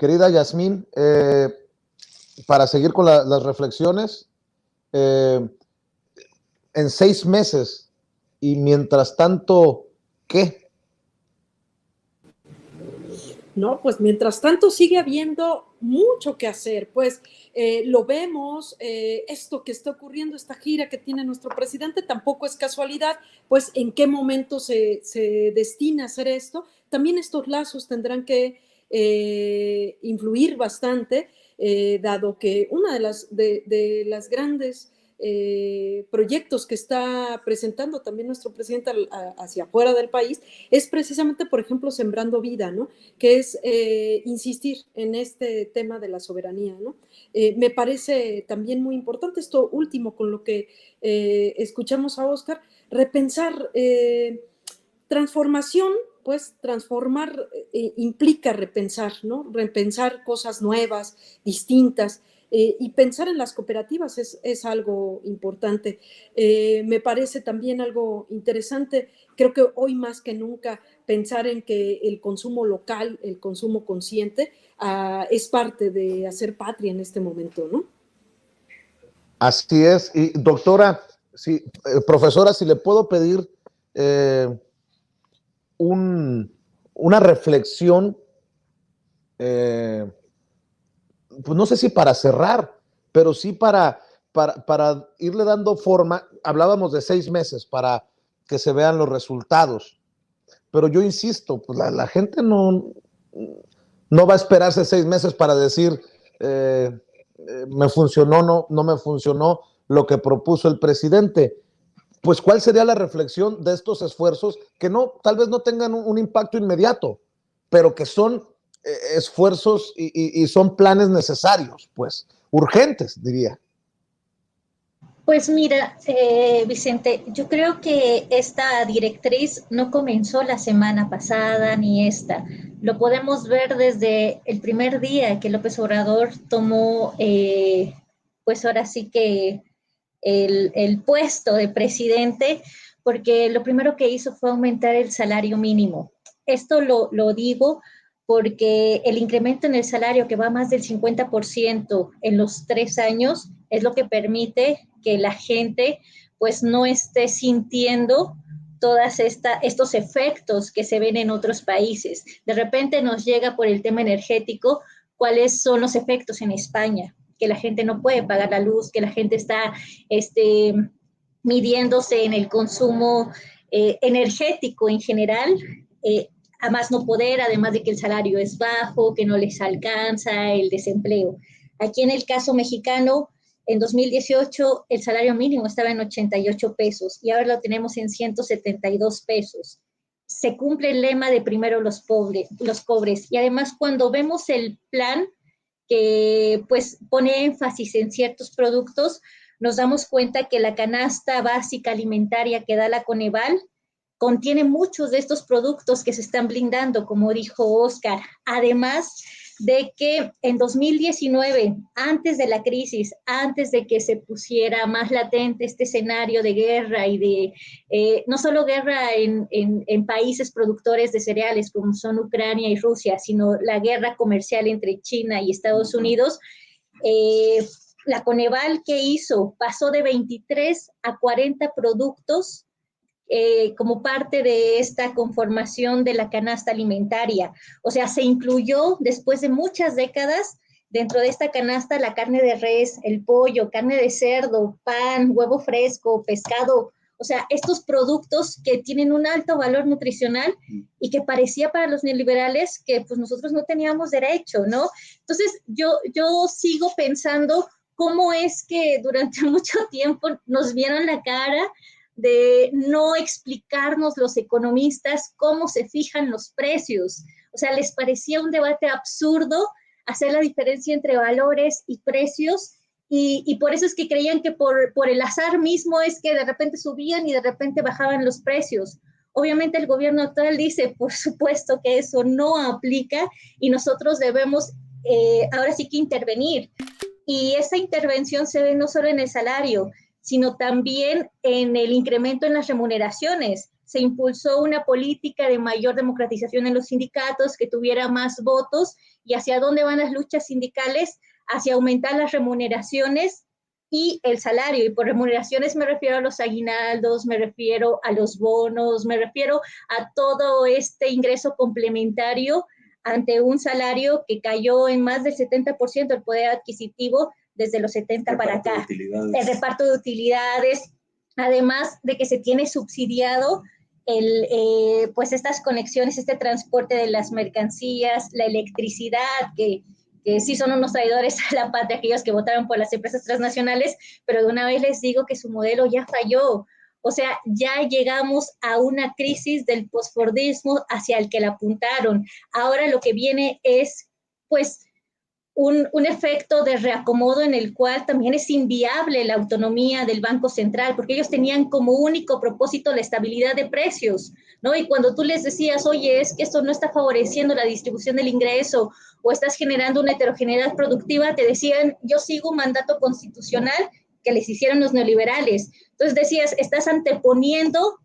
querida Yasmín, para seguir con las reflexiones, en 6 meses y mientras tanto, ¿qué? No, pues mientras tanto sigue habiendo mucho que hacer, pues lo vemos, esto que está ocurriendo, esta gira que tiene nuestro presidente, tampoco es casualidad, pues en qué momento se destina a hacer esto. También estos lazos tendrán que influir bastante, dado que una de las grandes proyectos que está presentando también nuestro presidente hacia afuera del país es precisamente, por ejemplo, Sembrando Vida, ¿no? Que es insistir en este tema de la soberanía, ¿no? Me parece también muy importante esto último con lo que escuchamos a Óscar, repensar transformación, pues transformar implica repensar, ¿no? Repensar cosas nuevas, distintas, y pensar en las cooperativas es algo importante. Me parece también algo interesante, creo que hoy más que nunca, pensar en que el consumo local, el consumo consciente, es parte de hacer patria en este momento, ¿no? Así es. Y doctora, profesora, si le puedo pedir una reflexión, pues no sé si para cerrar, pero sí para irle dando forma. Hablábamos de 6 meses para que se vean los resultados, pero yo insisto, pues la gente no va a esperarse 6 meses para decir me funcionó, no me funcionó lo que propuso el presidente. Pues, ¿cuál sería la reflexión de estos esfuerzos que tal vez no tengan un impacto inmediato, pero que son esfuerzos y son planes necesarios, pues, urgentes, diría? Pues mira, Vicente, yo creo que esta directriz no comenzó la semana pasada ni esta. Lo podemos ver desde el primer día que López Obrador tomó, pues ahora sí que el puesto de presidente, porque lo primero que hizo fue aumentar el salario mínimo. Esto lo digo porque el incremento en el salario, que va más del 50% en los 3 años, es lo que permite que la gente pues no esté sintiendo todos estos efectos que se ven en otros países. De repente nos llega por el tema energético cuáles son los efectos en España, que la gente no puede pagar la luz, que la gente está midiéndose en el consumo energético en general, a más no poder, además de que el salario es bajo, que no les alcanza, el desempleo. Aquí en el caso mexicano, en 2018 el salario mínimo estaba en 88 pesos y ahora lo tenemos en 172 pesos. Se cumple el lema de primero los pobres. Y además cuando vemos el plan que pues pone énfasis en ciertos productos, nos damos cuenta que la canasta básica alimentaria que da la Coneval contiene muchos de estos productos que se están blindando, como dijo Óscar. Además de que en 2019, antes de la crisis, antes de que se pusiera más latente este escenario de guerra y de no solo guerra en países productores de cereales como son Ucrania y Rusia, sino la guerra comercial entre China y Estados Unidos, la Coneval, ¿qué hizo? Pasó de 23 a 40 productos como parte de esta conformación de la canasta alimentaria. O sea, se incluyó después de muchas décadas dentro de esta canasta la carne de res, el pollo, carne de cerdo, pan, huevo fresco, pescado. O sea, estos productos que tienen un alto valor nutricional y que parecía para los neoliberales que pues nosotros no teníamos derecho, ¿no? Entonces, yo sigo pensando cómo es que durante mucho tiempo nos vieron la cara de no explicarnos los economistas cómo se fijan los precios. O sea, les parecía un debate absurdo hacer la diferencia entre valores y precios, y por eso es que creían que por el azar mismo es que de repente subían y de repente bajaban los precios. Obviamente el gobierno actual dice, por supuesto que eso no aplica y nosotros debemos ahora sí que intervenir. Y esa intervención se ve no solo en el salario, sino también en el incremento en las remuneraciones. Se impulsó una política de mayor democratización en los sindicatos, que tuviera más votos. ¿Y hacia dónde van las luchas sindicales? Hacia aumentar las remuneraciones y el salario. Y por remuneraciones me refiero a los aguinaldos, me refiero a los bonos, me refiero a todo este ingreso complementario ante un salario que cayó en más del 70% del poder adquisitivo desde los 70 para acá. El reparto de utilidades, además de que se tiene subsidiado pues estas conexiones, este transporte de las mercancías, la electricidad, que sí son unos traidores a la patria, aquellos que votaron por las empresas transnacionales, pero de una vez les digo que su modelo ya falló. O sea, ya llegamos a una crisis del posfordismo hacia el que la apuntaron. Ahora lo que viene es, pues, un efecto de reacomodo en el cual también es inviable la autonomía del Banco Central, porque ellos tenían como único propósito la estabilidad de precios, ¿no? Y cuando tú les decías, oye, es que esto no está favoreciendo la distribución del ingreso o estás generando una heterogeneidad productiva, te decían, yo sigo un mandato constitucional que les hicieron los neoliberales. Entonces decías, estás anteponiendo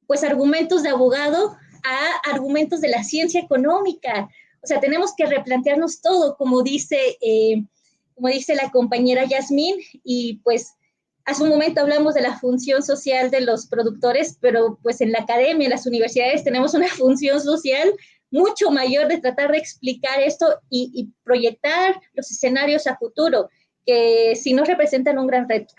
pues argumentos de abogado a argumentos de la ciencia económica. O sea, tenemos que replantearnos todo, como dice la compañera Yasmín, y pues hace un momento hablamos de la función social de los productores, pero pues en la academia, en las universidades, tenemos una función social mucho mayor de tratar de explicar esto y proyectar los escenarios a futuro, que sí nos representan un gran reto.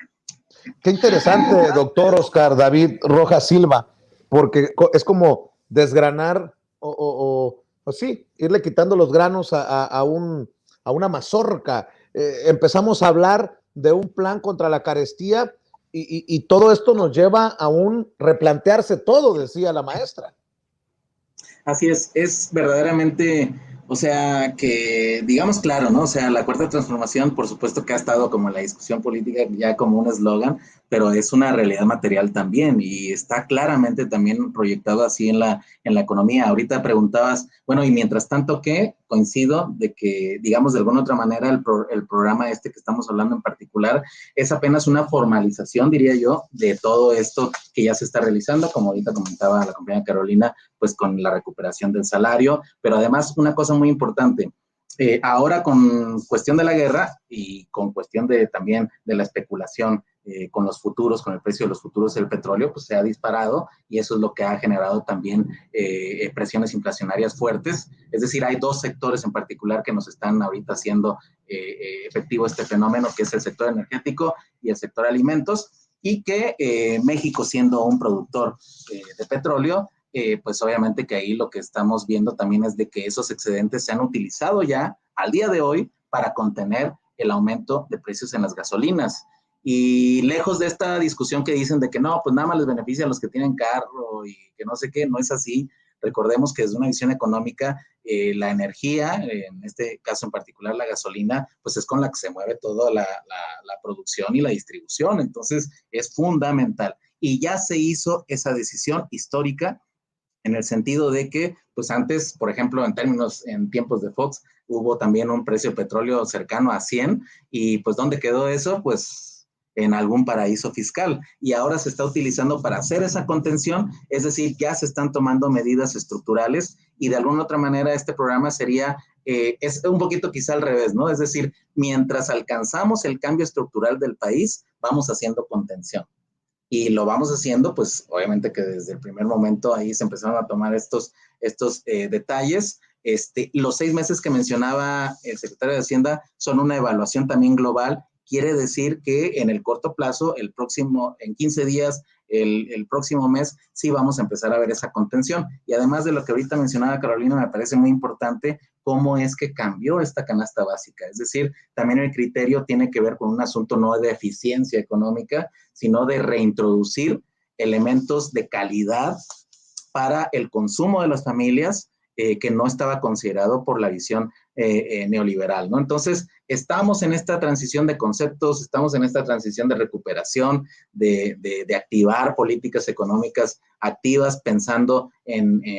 Qué interesante, doctor Oscar David Rojas Silva, porque es como desgranar o sí, irle quitando los granos a una mazorca. Empezamos a hablar de un plan contra la carestía y todo esto nos lleva a un replantearse todo, decía la maestra. Así es verdaderamente, o sea, que digamos claro, ¿no? O sea, la cuarta transformación, por supuesto que ha estado como en la discusión política ya como un eslogan, pero es una realidad material también y está claramente también proyectado así en la economía. Ahorita preguntabas, bueno, y mientras tanto, ¿qué? Coincido de que, digamos, de alguna otra manera el programa este que estamos hablando en particular es apenas una formalización, diría yo, de todo esto que ya se está realizando, como ahorita comentaba la compañera Carolina, pues con la recuperación del salario, pero además una cosa muy importante, ahora con cuestión de la guerra y con cuestión de también de la especulación con los futuros, con el precio de los futuros del petróleo, pues se ha disparado y eso es lo que ha generado también presiones inflacionarias fuertes. Es decir, hay dos sectores en particular que nos están ahorita haciendo efectivo este fenómeno, que es el sector energético y el sector alimentos, y que México, siendo un productor de petróleo, pues obviamente que ahí lo que estamos viendo también es de que esos excedentes se han utilizado ya al día de hoy para contener el aumento de precios en las gasolinas. Y lejos de esta discusión que dicen de que no, pues nada más les beneficia a los que tienen carro y que no sé qué, no es así. Recordemos que desde una visión económica, la energía, en este caso en particular la gasolina, pues es con la que se mueve toda la producción y la distribución. Entonces es fundamental. Y ya se hizo esa decisión histórica en el sentido de que, pues antes, por ejemplo, en tiempos de Fox, hubo también un precio de petróleo cercano a 100 y pues ¿dónde quedó eso? Pues en algún paraíso fiscal y ahora se está utilizando para hacer esa contención, es decir, ya se están tomando medidas estructurales y de alguna otra manera este programa sería, es un poquito quizá al revés, ¿no? Es decir, mientras alcanzamos el cambio estructural del país, vamos haciendo contención. Y lo vamos haciendo, pues obviamente que desde el primer momento ahí se empezaron a tomar estos detalles. Los 6 meses que mencionaba el secretario de Hacienda son una evaluación también global. Quiere decir que en el corto plazo, en 15 días, el próximo mes, sí vamos a empezar a ver esa contención. Y además de lo que ahorita mencionaba Carolina, me parece muy importante cómo es que cambió esta canasta básica. Es decir, también el criterio tiene que ver con un asunto no de eficiencia económica, sino de reintroducir elementos de calidad para el consumo de las familias que no estaba considerado por la visión neoliberal, ¿no? Entonces, estamos en esta transición de conceptos, estamos en esta transición de recuperación, de activar políticas económicas activas, pensando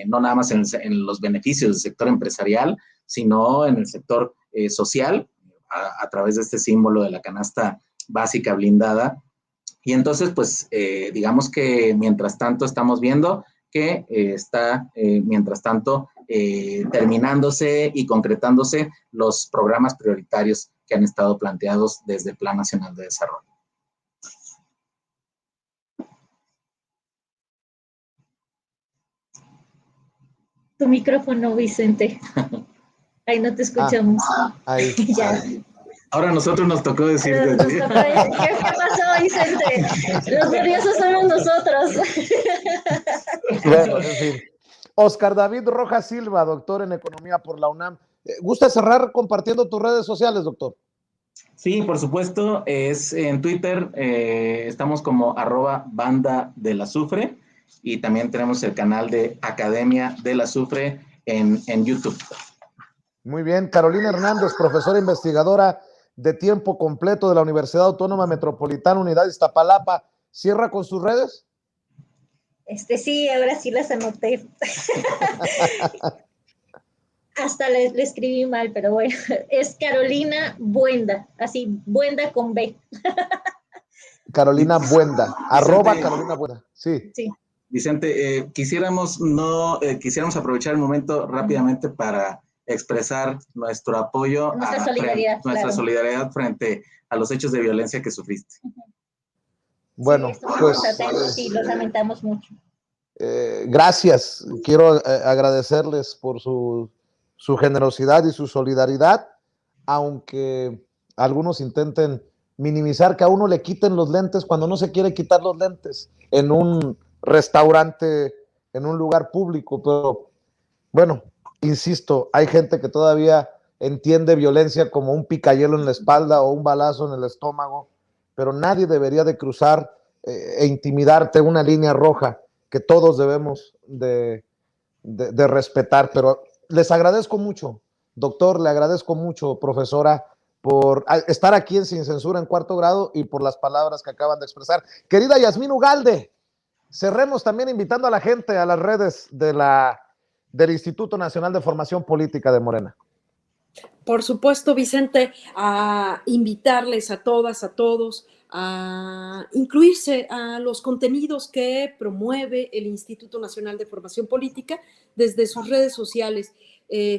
no nada más en los beneficios del sector empresarial, sino en el sector social, a través de este símbolo de la canasta básica blindada. Y entonces, pues, digamos que mientras tanto estamos viendo que está, mientras tanto, terminándose y concretándose los programas prioritarios que han estado planteados desde el Plan Nacional de Desarrollo. Tu micrófono, Vicente. Ahí no te escuchamos. Ahí. Ya. Ahora a nosotros nos tocó decirte. ¿Qué pasó, Vicente? Los nerviosos somos nosotros. Bueno, en fin. Oscar David Rojas Silva, doctor en Economía por la UNAM. ¿Gusta cerrar compartiendo tus redes sociales, doctor? Sí, por supuesto. Es en Twitter, estamos como @bandadelazufre y también tenemos el canal de Academia del Azufre en YouTube. Muy bien. Carolina Hernández, profesora investigadora de tiempo completo de la Universidad Autónoma Metropolitana Unidad Iztapalapa. ¿Cierra con sus redes? Sí, ahora sí las anoté. Hasta le escribí mal, pero bueno, es Carolina Buenda, así, Buenda con B. Carolina Buenda, Vicente, @Carolina Buenda. Sí. Vicente, quisiéramos aprovechar el momento rápidamente para expresar nuestro apoyo, nuestra solidaridad frente a los hechos de violencia que sufriste. Bueno, sí, estamos pues atentos y los lamentamos mucho. Gracias. Quiero agradecerles por su generosidad y su solidaridad, aunque algunos intenten minimizar que a uno le quiten los lentes cuando no se quiere quitar los lentes en un restaurante, en un lugar público. Pero bueno, insisto, hay gente que todavía entiende violencia como un picayelo en la espalda o un balazo en el estómago, pero nadie debería de cruzar e intimidarte una línea roja que todos debemos de respetar. Pero les agradezco mucho, doctor, le agradezco mucho, profesora, por estar aquí en Sin Censura en Cuarto Grado y por las palabras que acaban de expresar. Querida Yasmín Ugalde, cerremos también invitando a la gente a las redes del Instituto Nacional de Formación Política de Morena. Por supuesto, Vicente, a invitarles a todas, a todos, a incluirse a los contenidos que promueve el Instituto Nacional de Formación Política desde sus redes sociales,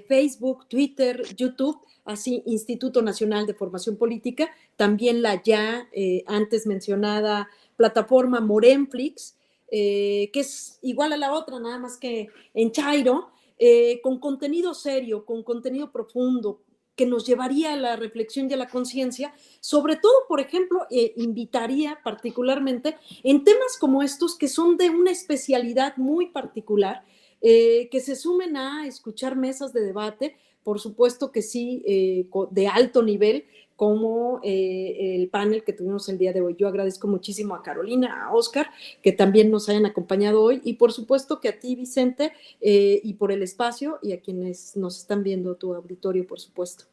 Facebook, Twitter, YouTube, así Instituto Nacional de Formación Política, también la ya antes mencionada plataforma Morenflix, que es igual a la otra, nada más que en Chairo, con contenido serio, con contenido profundo, que nos llevaría a la reflexión y a la conciencia. Sobre todo, por ejemplo, invitaría particularmente en temas como estos, que son de una especialidad muy particular, que se sumen a escuchar mesas de debate, por supuesto que sí, de alto nivel, como el panel que tuvimos el día de hoy. Yo agradezco muchísimo a Carolina, a Oscar, que también nos hayan acompañado hoy, y por supuesto que a ti, Vicente, y por el espacio, y a quienes nos están viendo, tu auditorio, por supuesto.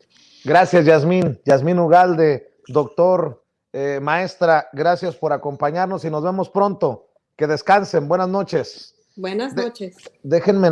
Gracias, Yasmín. Yasmín Ugalde, doctor, maestra, gracias por acompañarnos y nos vemos pronto. Que descansen. Buenas noches. Buenas noches. Déjenme